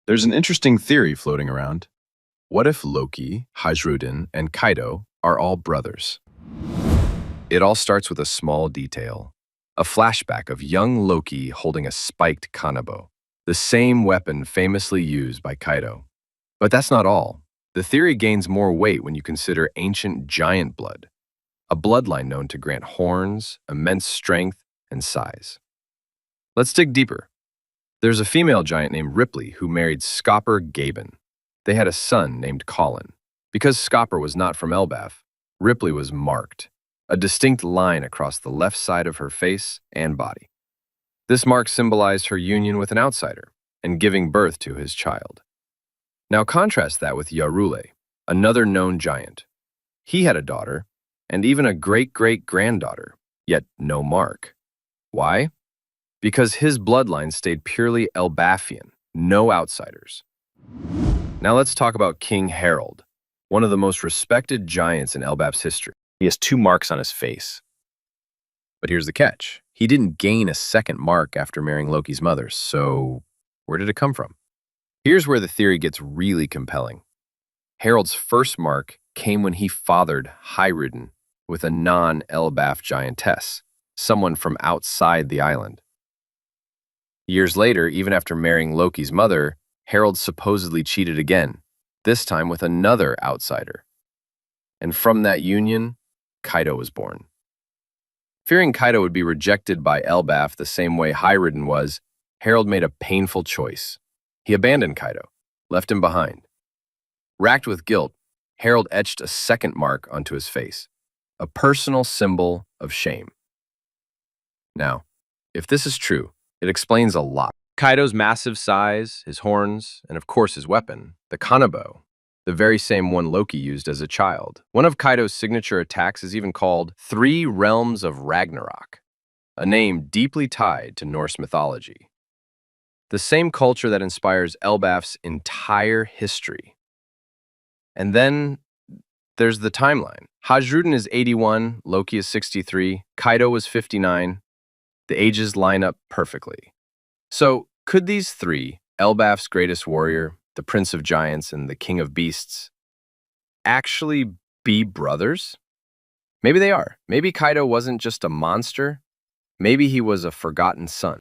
There's an interesting theory floating around. What if Loki, Hajrudin, and Kaido are all brothers? It all starts with a small detail. A flashback of young Loki holding a spiked kanabo, the same weapon famously used by Kaido. But that's not all. The theory gains more weight when you consider ancient giant blood, a bloodline known to grant horns, immense strength, and size. Let's dig deeper. There's a female giant named Ripley who married Scopper Gaben. They had a son named Colin. Because Scopper was not from Elbaf, Ripley was marked, a distinct line across the left side of her face and body. This mark symbolized her union with an outsider and giving birth to his child. Now contrast that with Yarule, another known giant. He had a daughter and even a great-great-granddaughter, yet no mark. Why? Because his bloodline stayed purely Elbafian, no outsiders. Now let's talk about King Harold, one of the most respected giants in Elbaf's history. He has two marks on his face. But here's the catch. He didn't gain a second mark after marrying Loki's mother, so where did it come from? Here's where the theory gets really compelling. Harold's first mark came when he fathered Hajrudin with a non-Elbaf giantess, someone from outside the island. Years later, even after marrying Loki's mother, Harold supposedly cheated again, this time with another outsider. And from that union, Kaido was born. Fearing Kaido would be rejected by Elbaf the same way Hajrudin was, Harold made a painful choice. He abandoned Kaido, left him behind. Racked with guilt, Harold etched a second mark onto his face, a personal symbol of shame. Now, if this is true, it explains a lot. Kaido's massive size, his horns, and of course his weapon, the kanabo, the very same one Loki used as a child. One of Kaido's signature attacks is even called Three Realms of Ragnarok, a name deeply tied to Norse mythology. The same culture that inspires Elbaf's entire history. And then there's the timeline. Hajrudin is 81, Loki is 63, Kaido was 59. The ages line up perfectly. So, could these three, Elbaf's greatest warrior, the Prince of Giants, and the King of Beasts, actually be brothers? Maybe they are. Maybe Kaido wasn't just a monster. Maybe he was a forgotten son.